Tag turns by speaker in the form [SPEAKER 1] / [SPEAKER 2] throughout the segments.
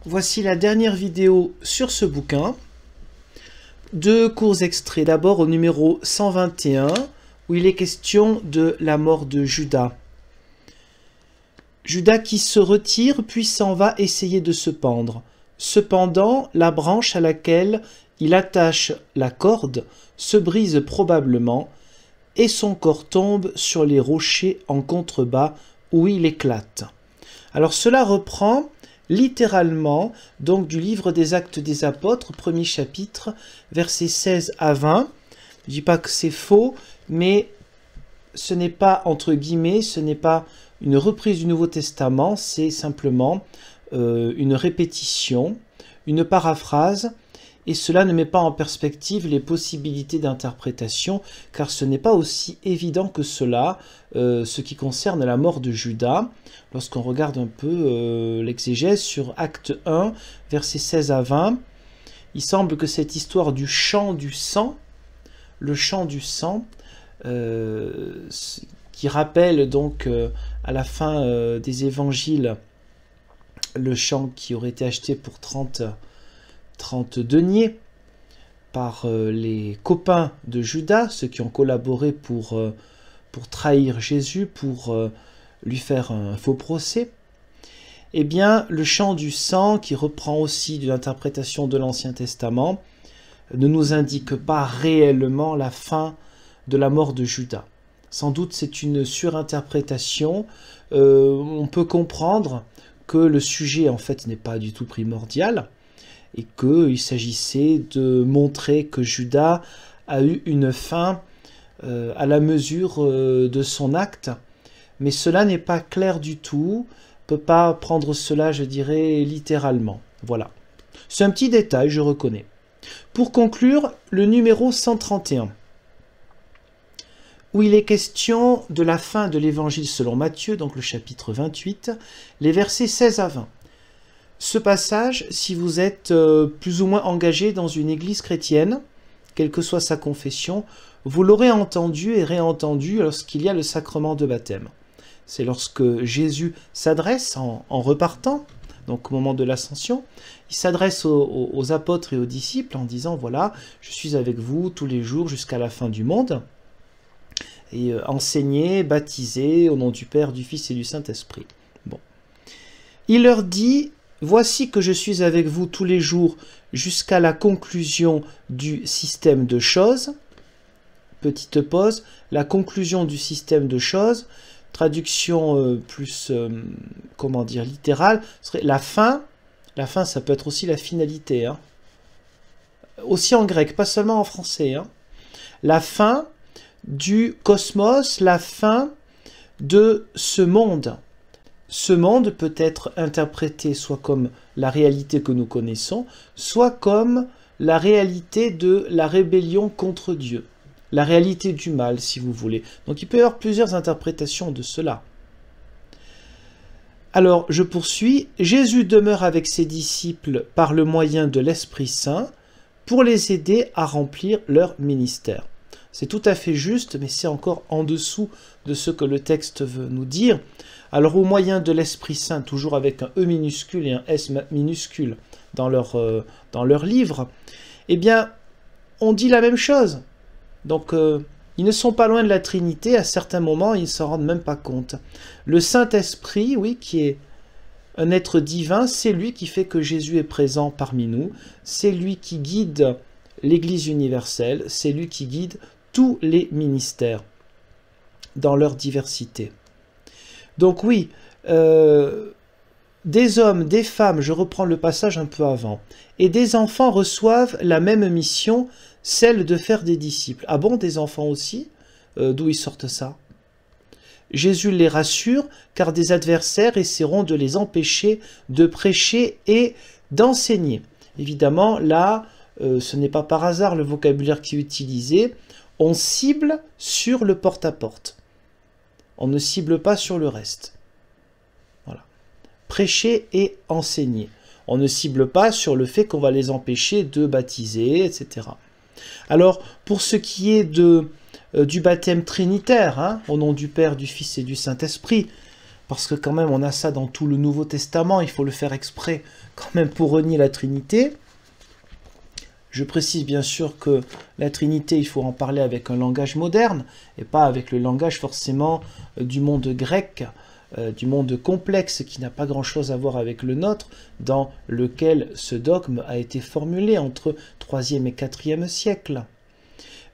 [SPEAKER 1] Voici la dernière vidéo sur ce bouquin. Deux courts extraits. D'abord au numéro 121, où il est question de la mort de Judas. Judas qui se retire, puis s'en va essayer de se pendre. Cependant, la branche à laquelle il attache la corde se brise probablement, et son corps tombe sur les rochers en contrebas, où il éclate. Alors cela reprend littéralement donc du livre des Actes des Apôtres, premier chapitre, versets 16 à 20. Je ne dis pas que c'est faux, mais ce n'est pas, entre guillemets, ce n'est pas une reprise du Nouveau Testament, c'est simplement une répétition, une paraphrase, et cela ne met pas en perspective les possibilités d'interprétation, car ce n'est pas aussi évident que cela, ce qui concerne la mort de Judas. Lorsqu'on regarde un peu l'exégèse sur Acte 1, versets 16 à 20, il semble que cette histoire du chant du sang, le chant du sang, qui rappelle donc à la fin des évangiles le chant qui aurait été acheté pour 30 deniers par les copains de Judas, ceux qui ont collaboré pour trahir Jésus, pour lui faire un faux procès. Eh bien, le chant du sang, qui reprend aussi d'une interprétation de l'Ancien Testament, ne nous indique pas réellement la fin de la mort de Judas. Sans doute c'est une surinterprétation. On peut comprendre que le sujet en fait n'est pas du tout primordial, et qu'il s'agissait de montrer que Judas a eu une fin à la mesure de son acte, mais cela n'est pas clair du tout, on ne peut pas prendre cela, je dirais, littéralement. Voilà. C'est un petit détail, je reconnais. Pour conclure, le numéro 131, où il est question de la fin de l'Évangile selon Matthieu, donc le chapitre 28, les versets 16 à 20. Ce passage, si vous êtes plus ou moins engagé dans une église chrétienne, quelle que soit sa confession, vous l'aurez entendu et réentendu lorsqu'il y a le sacrement de baptême. C'est lorsque Jésus s'adresse en repartant, donc au moment de l'ascension, il s'adresse aux apôtres et aux disciples en disant « Voilà, je suis avec vous tous les jours jusqu'à la fin du monde » et enseignez, baptisez au nom du Père, du Fils et du Saint-Esprit. Bon. Il leur dit « Voici que je suis avec vous tous les jours jusqu'à la conclusion du système de choses. » Petite pause. La conclusion du système de choses, traduction plus, comment dire, littérale, serait la fin. La fin, ça peut être aussi la finalité. Hein. Aussi en grec, pas seulement en français. Hein. La fin du cosmos, la fin de ce monde. Ce monde peut être interprété soit comme la réalité que nous connaissons, soit comme la réalité de la rébellion contre Dieu. La réalité du mal, si vous voulez. Donc il peut y avoir plusieurs interprétations de cela. Alors, je poursuis. Jésus demeure avec ses disciples par le moyen de l'Esprit Saint pour les aider à remplir leur ministère. C'est tout à fait juste, mais c'est encore en dessous de ce que le texte veut nous dire. Alors, au moyen de l'Esprit Saint, toujours avec un E minuscule et un S minuscule dans leur livre, eh bien, on dit la même chose. Donc, ils ne sont pas loin de la Trinité. À certains moments, ils ne s'en rendent même pas compte. Le Saint-Esprit, oui, qui est un être divin, c'est lui qui fait que Jésus est présent parmi nous. C'est lui qui guide l'Église universelle. C'est lui qui guide tous les ministères dans leur diversité. Donc oui, des hommes, des femmes, je reprends le passage un peu avant, et des enfants reçoivent la même mission, celle de faire des disciples. Ah bon, des enfants aussi? D'où ils sortent ça? Jésus les rassure, car des adversaires essaieront de les empêcher de prêcher et d'enseigner. Évidemment, là, ce n'est pas par hasard le vocabulaire qui est utilisé. On cible sur le porte-à-porte. On ne cible pas sur le reste. Voilà. Prêcher et enseigner. On ne cible pas sur le fait qu'on va les empêcher de baptiser, etc. Alors, pour ce qui est du baptême trinitaire, hein, au nom du Père, du Fils et du Saint-Esprit, parce que quand même on a ça dans tout le Nouveau Testament, il faut le faire exprès quand même pour renier la Trinité. Je précise bien sûr que la Trinité, il faut en parler avec un langage moderne, et pas avec le langage forcément du monde grec, du monde complexe qui n'a pas grand-chose à voir avec le nôtre, dans lequel ce dogme a été formulé entre 3e et 4e siècle.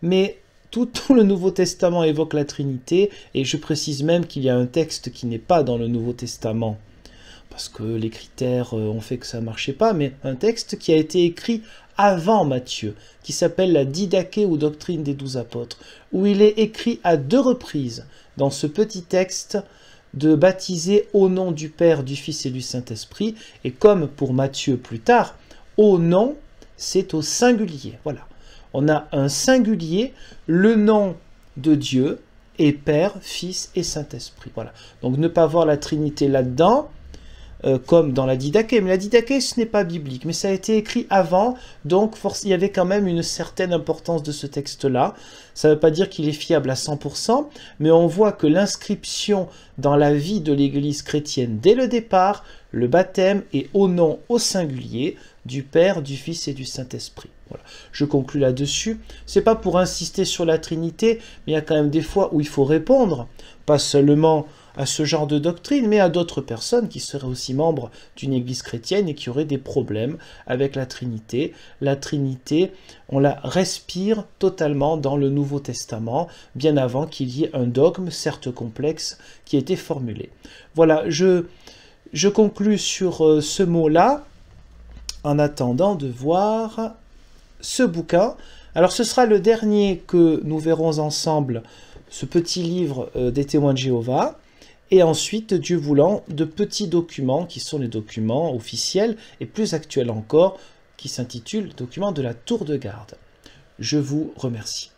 [SPEAKER 1] Mais tout le Nouveau Testament évoque la Trinité, et je précise même qu'il y a un texte qui n'est pas dans le Nouveau Testament, parce que les critères ont fait que ça ne marchait pas, mais un texte qui a été écrit avant Matthieu, qui s'appelle la Didaché ou Doctrine des 12 apôtres, où il est écrit à 2 reprises dans ce petit texte de baptiser au nom du Père, du Fils et du Saint-Esprit, et comme pour Matthieu plus tard, au nom, c'est au singulier. Voilà, on a un singulier, le nom de Dieu, et Père, Fils et Saint-Esprit. Voilà, donc ne pas voir la Trinité là-dedans, comme dans la Didaché. Mais la Didaché, ce n'est pas biblique, mais ça a été écrit avant, donc il y avait quand même une certaine importance de ce texte-là. Ça ne veut pas dire qu'il est fiable à 100%, mais on voit que l'inscription dans la vie de l'Église chrétienne dès le départ, le baptême est au nom au singulier du Père, du Fils et du Saint-Esprit. Voilà. Je conclus là-dessus. C'est pas pour insister sur la Trinité, mais il y a quand même des fois où il faut répondre, pas seulement à ce genre de doctrine, mais à d'autres personnes qui seraient aussi membres d'une église chrétienne et qui auraient des problèmes avec la Trinité. La Trinité, on la respire totalement dans le Nouveau Testament, bien avant qu'il y ait un dogme, certes complexe, qui ait été formulé. Voilà, je conclus sur ce mot-là, en attendant de voir ce bouquin. Alors ce sera le dernier que nous verrons ensemble, ce petit livre des témoins de Jéhovah. Et ensuite, Dieu voulant, de petits documents qui sont les documents officiels et plus actuels encore, qui s'intitulent « Documents de la tour de garde ». Je vous remercie.